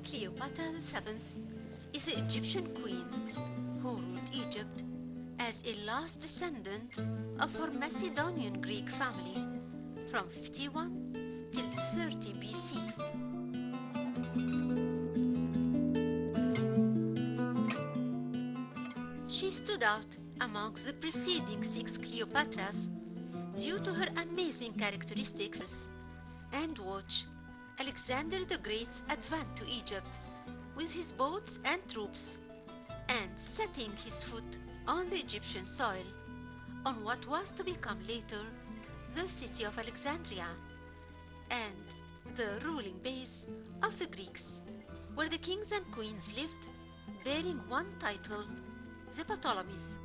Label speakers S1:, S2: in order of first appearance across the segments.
S1: Cleopatra VII is an Egyptian queen who ruled Egypt as a last descendant of her Macedonian Greek family from 51 till 30 BC. She stood out amongst the preceding six Cleopatras due to her amazing characteristics. And watch Alexander the Great's advent to Egypt with his boats and troops, and setting his foot on the Egyptian soil on what was to become later the city of Alexandria and the ruling base of the Greeks, where the kings and queens lived bearing one title, the Ptolemies.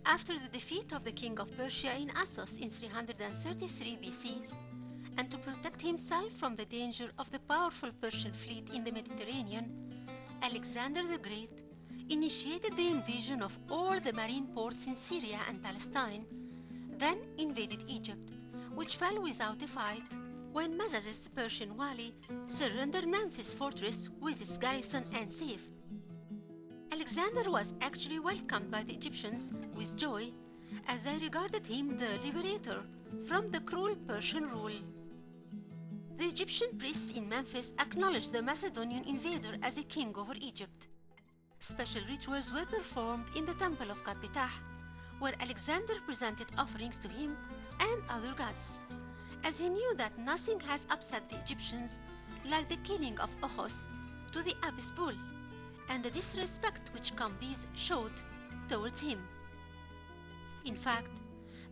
S1: After the defeat of the king of Persia in Assos in 333 BC, and to protect himself from the danger of the powerful Persian fleet in the Mediterranean, Alexander the Great initiated the invasion of all the marine ports in Syria and Palestine, then invaded Egypt, which fell without a fight when Mazazes, the Persian wali, surrendered Memphis fortress with its garrison and safe. Alexander was actually welcomed by the Egyptians with joy, as they regarded him the liberator from the cruel Persian rule. The Egyptian priests in Memphis acknowledged the Macedonian invader as a king over Egypt. Special rituals were performed in the temple of God Ptah, where Alexander presented offerings to him and other gods, as he knew that nothing has upset the Egyptians like the killing of Ochos to the Apis bull, and the disrespect which Cambyses showed towards him. In fact,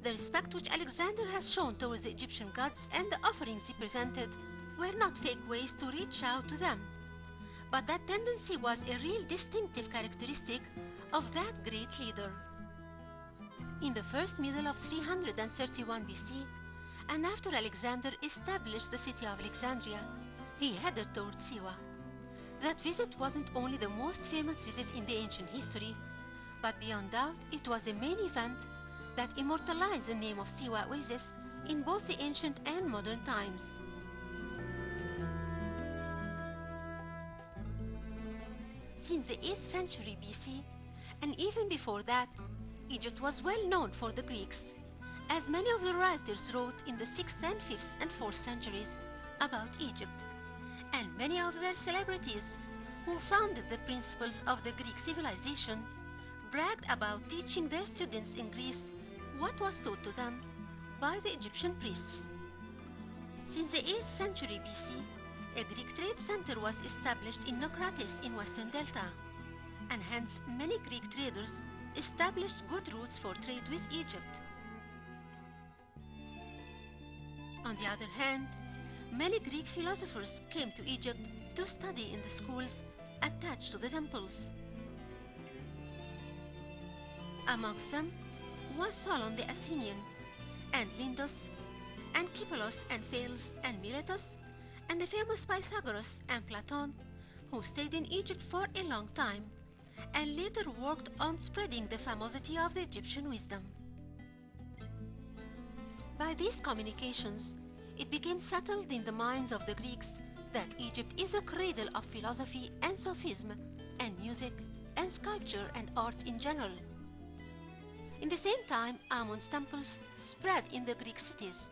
S1: the respect which Alexander has shown towards the Egyptian gods and the offerings he presented were not fake ways to reach out to them, but that tendency was a real distinctive characteristic of that great leader. In the first middle of 331 BC, and after Alexander established the city of Alexandria, he headed towards Siwa. That visit wasn't only the most famous visit in the ancient history, but beyond doubt it was a main event that immortalized the name of Siwa Oasis in both the ancient and modern times. Since the 8th century BC, and even before that, Egypt was well known for the Greeks, as many of the writers wrote in the 6th and 5th and 4th centuries about Egypt, and many of their celebrities who founded the principles of the Greek civilization bragged about teaching their students in Greece what was taught to them by the Egyptian priests. Since the 8th century BC, a Greek trade center was established in Naucratis in western Delta, and hence many Greek traders established good routes for trade with Egypt. On the other hand, many Greek philosophers came to Egypt to study in the schools attached to the temples. Amongst them was Solon the Athenian, and Lindos, and Kippelos, and Thales, and Miletus, and the famous Pythagoras and Platon, who stayed in Egypt for a long time, and later worked on spreading the famosity of the Egyptian wisdom. By these communications, it became settled in the minds of the Greeks that Egypt is a cradle of philosophy and sophism, and music, and sculpture and arts in general. In the same time, Ammon's temples spread in the Greek cities,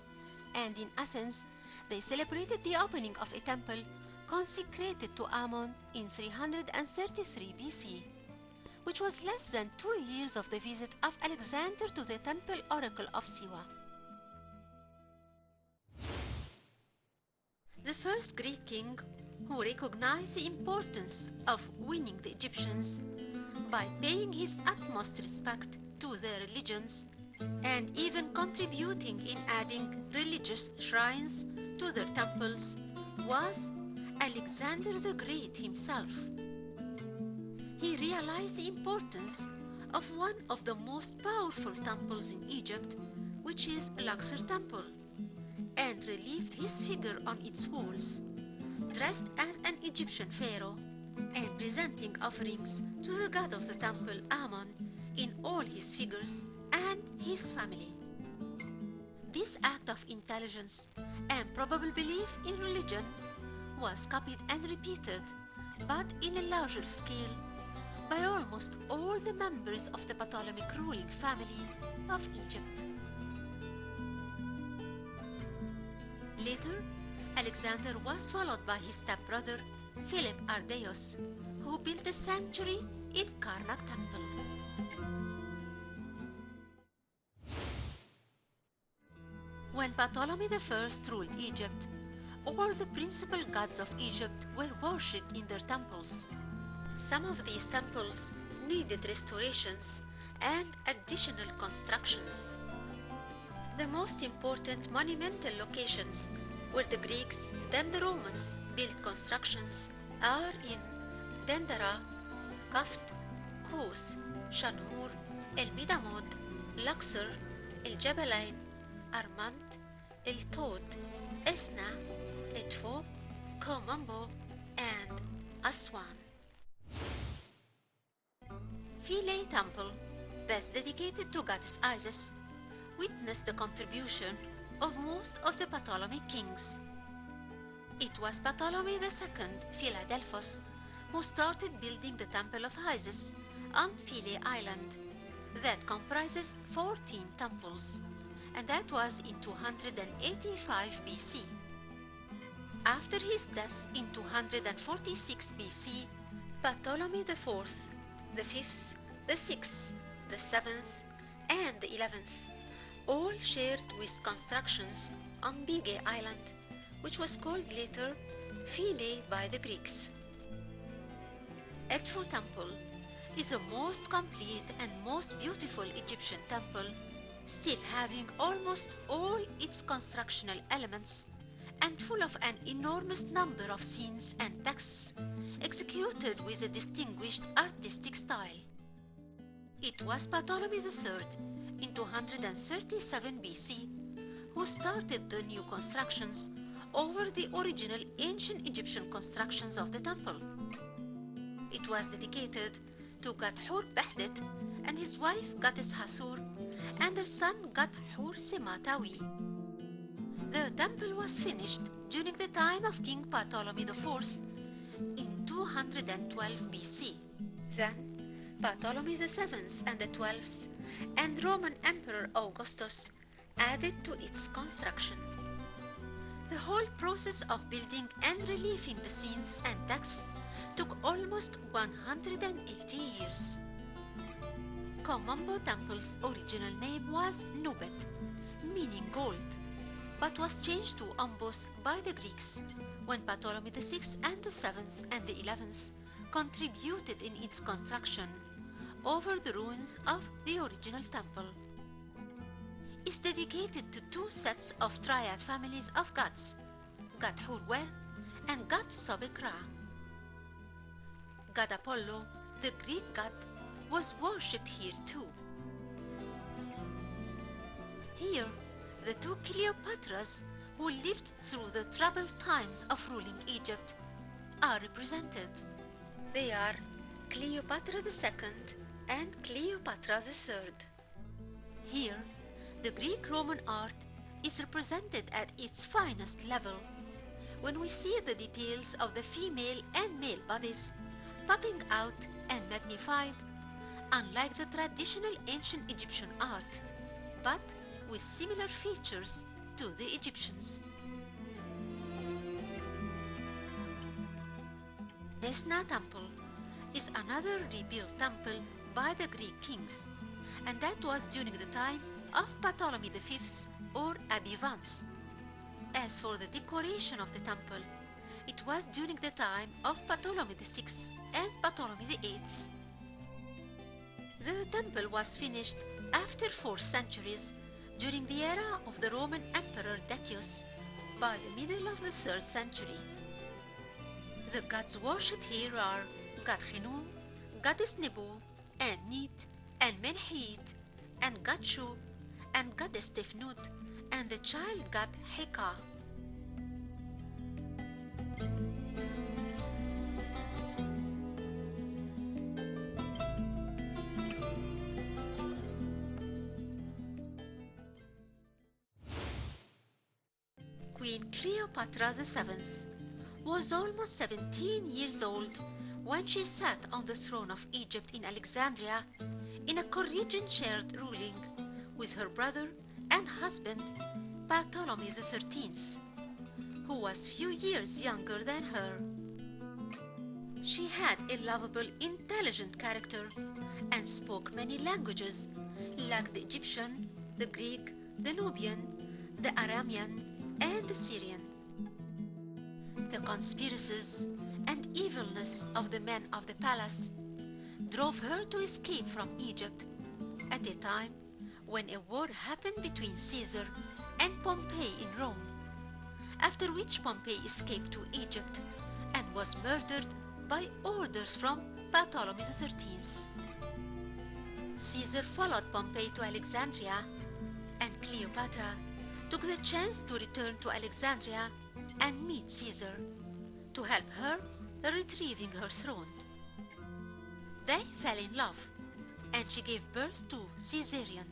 S1: and in Athens they celebrated the opening of a temple consecrated to Ammon in 333 BC, which was less than 2 years of the visit of Alexander to the temple oracle of Siwa. The first Greek king who recognized the importance of winning the Egyptians by paying his utmost respect to their religions and even contributing in adding religious shrines to their temples was Alexander the Great himself. He realized the importance of one of the most powerful temples in Egypt, which is Luxor Temple, and relieved his figure on its walls, dressed as an Egyptian pharaoh, and presenting offerings to the god of the temple Ammon in all his figures and his family. This act of intelligence and probable belief in religion was copied and repeated, but in a larger scale, by almost all the members of the Ptolemaic ruling family of Egypt. Later, Alexander was followed by his stepbrother Philip Arrhidaeus, who built a sanctuary in Karnak temple. When Ptolemy I ruled Egypt, all the principal gods of Egypt were worshipped in their temples. Some of these temples needed restorations and additional constructions. The most important monumental locations where the Greeks, then the Romans, built constructions are in Dendera, Kaft, Kos, Shanhur, El Midamod, Luxor, El Jabalain, Armant, El Tod, Esna, Edfo, Komambo, and Aswan. Philae Temple, that's dedicated to goddess Isis, witnessed the contribution of most of the Ptolemaic kings. It was Ptolemy II, Philadelphos, who started building the Temple of Isis on Philae Island, that comprises 14 temples, and that was in 285 BC. After his death in 246 BC, Ptolemy IV, the 5th, the 6th, the 7th, and the 11th all shared with constructions on Bige Island, which was called later Philae by the Greeks. Edfu Temple is the most complete and most beautiful Egyptian temple, still having almost all its constructional elements and full of an enormous number of scenes and texts executed with a distinguished artistic style. It was Ptolemy III in 237 BC who started the new constructions over the original ancient Egyptian constructions of the temple. It was dedicated to god Hur-Behdet and his wife goddess Hathor and their son god Hur-Sematawi. The temple was finished during the time of King Ptolemy IV in 212 BC. Then Ptolemy VII and the XIIth and Roman Emperor Augustus added to its construction. The whole process of building and relieving the scenes and texts took almost 180 years. Komambo Temple's original name was Nubet, meaning gold, but was changed to Ombos by the Greeks when Ptolemy VI and the 7th and the 11th contributed in its construction over the ruins of the original temple. Is dedicated to two sets of triad families of gods, god Hurwer and god Sobek Ra. God Apollo, the Greek god, was worshipped here too. Here, the two Cleopatras who lived through the troubled times of ruling Egypt are represented. They are Cleopatra II and Cleopatra III. Here, the Greek-Roman art is represented at its finest level when we see the details of the female and male bodies popping out and magnified, unlike the traditional ancient Egyptian art, but with similar features to the Egyptians. Esna Temple is another rebuilt temple by the Greek kings, and that was during the time of Ptolemy V or Abivans. As for the decoration of the temple, it was during the time of Ptolemy VI and Ptolemy VIII. The temple was finished after 4 centuries during the era of the Roman Emperor Decius by the middle of the 3rd century. The gods worshipped here are god Khinu, goddess Nebu, and Nit, and Menhit, and god Shu, and goddess Tefnut, and the child god Heka. Queen Cleopatra VII was almost 17 years old when she sat on the throne of Egypt in Alexandria in a co-regent shared ruling with her brother and husband Ptolemy XIII, who was few years younger than her. She had a lovable, intelligent character and spoke many languages like the Egyptian, the Greek, the Nubian, the Aramean, and the Syrian. The conspiracies and evilness of the men of the palace drove her to escape from Egypt at a time when a war happened between Caesar and Pompey in Rome, after which Pompey escaped to Egypt and was murdered by orders from Ptolemy XIII. Caesar followed Pompey to Alexandria, and Cleopatra took the chance to return to Alexandria and meet Caesar to help her retrieving her throne. They fell in love, and she gave birth to Caesarion.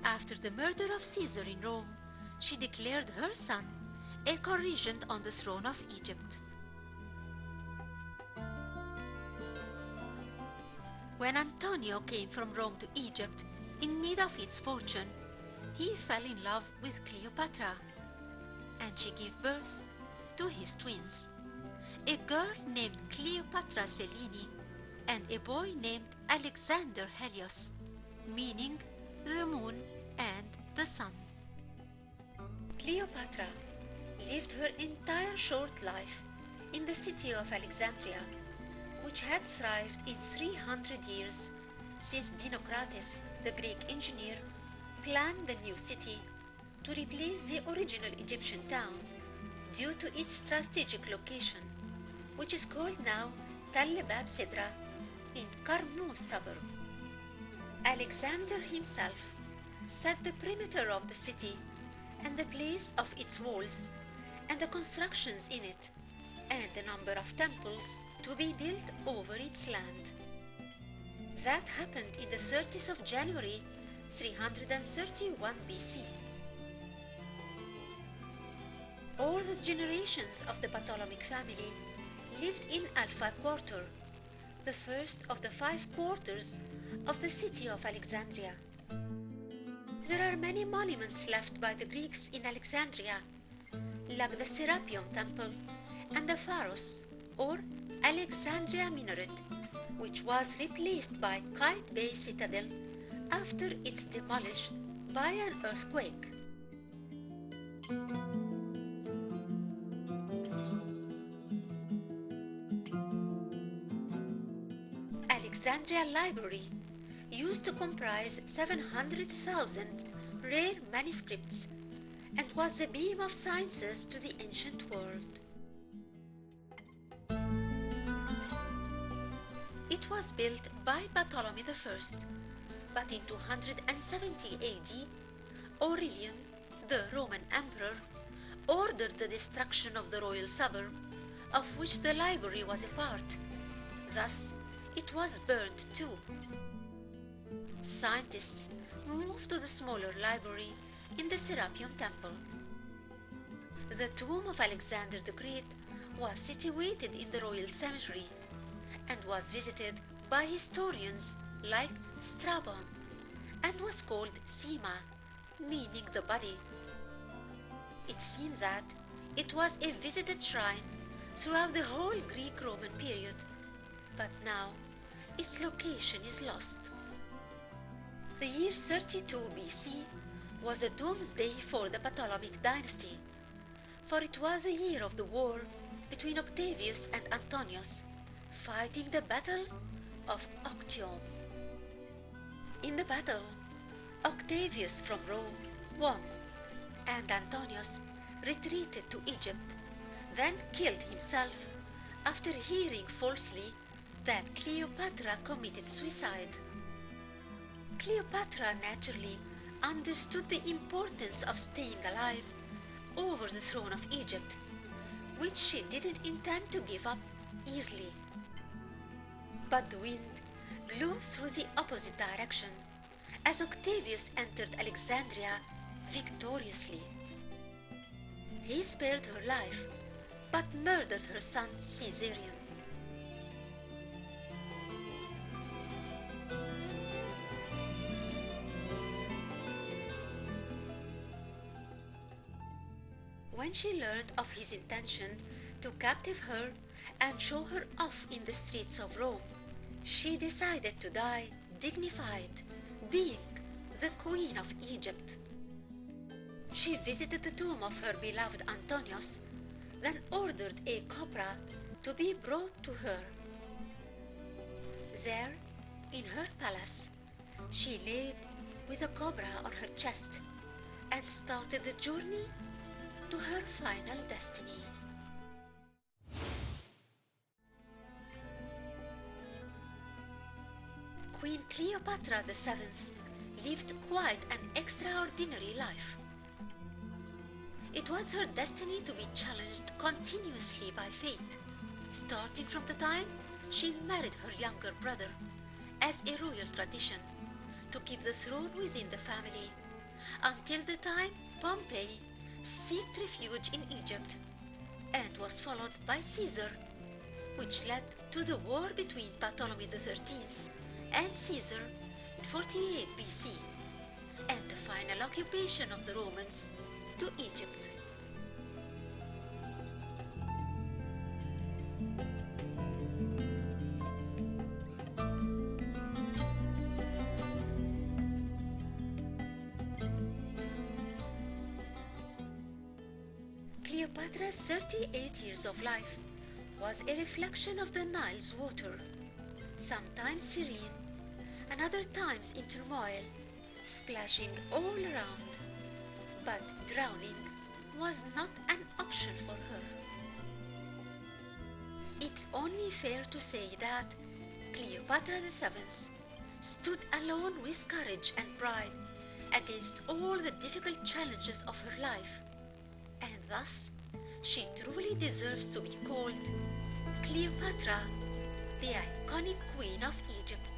S1: After the murder of Caesar in Rome, she declared her son a co-regent on the throne of Egypt. When Antonio came from Rome to Egypt in need of its fortune, he fell in love with Cleopatra, and she gave birth to his twins, a girl named Cleopatra Selene and a boy named Alexander Helios, meaning the moon and the sun. Cleopatra lived her entire short life in the city of Alexandria, which had thrived in 300 years since Dinocrates, the Greek engineer, planned the new city to replace the original Egyptian town due to its strategic location, which is called now Tell Bab Sidra in Karnouz suburb. Alexander himself set the perimeter of the city and the place of its walls and the constructions in it and the number of temples to be built over its land. That happened in the 30th of January 331 BC. All the generations of the Ptolemaic family lived in Alpha Quarter, the first of the 5 quarters of the city of Alexandria. There are many monuments left by the Greeks in Alexandria, like the Serapeum Temple and the Pharos or Alexandria Minaret, which was replaced by Kite Bay Citadel after its demolished by an earthquake. Alexandria Library used to comprise 700,000 rare manuscripts and was the beam of sciences to the ancient world. It was built by Ptolemy I, but in 270 AD, Aurelian, the Roman emperor, ordered the destruction of the royal suburb, of which the library was a part. Thus, it was burnt too. Scientists moved to the smaller library in the Serapeum Temple. The tomb of Alexander the Great was situated in the royal cemetery and was visited by historians like Strabon and was called Sima, meaning the body. It seems that it was a visited shrine throughout the whole Greek-Roman period, but now its location is lost. The year 32 BC was a doomsday for the Ptolemaic dynasty, for it was the year of the war between Octavius and Antonius, fighting the Battle of Actium. In the battle, Octavius from Rome won, and Antonius retreated to Egypt, then killed himself after hearing falsely that Cleopatra committed suicide. Cleopatra naturally understood the importance of staying alive over the throne of Egypt, which she didn't intend to give up easily. But the wind blew through the opposite direction as Octavius entered Alexandria victoriously. He spared her life, but murdered her son Caesarion. When she learned of his intention to captive her and show her off in the streets of Rome, she decided to die dignified, being the Queen of Egypt. She visited the tomb of her beloved Antonius, then ordered a cobra to be brought to her. There, in her palace, she laid with a cobra on her chest and started the journey to her final destiny. Queen Cleopatra VII lived quite an extraordinary life. It was her destiny to be challenged continuously by fate, starting from the time she married her younger brother, as a royal tradition, to keep the throne within the family, until the time Pompey sought refuge in Egypt, and was followed by Caesar, which led to the war between Ptolemy XIII and Caesar in 48 BC, and the final occupation of the Romans to Egypt. Cleopatra's 38 years of life was a reflection of the Nile's water, sometimes serene and other times in turmoil, splashing all around. But drowning was not an option for her. It's only fair to say that Cleopatra VII stood alone with courage and pride against all the difficult challenges of her life, and thus she truly deserves to be called Cleopatra, the iconic Queen of Egypt.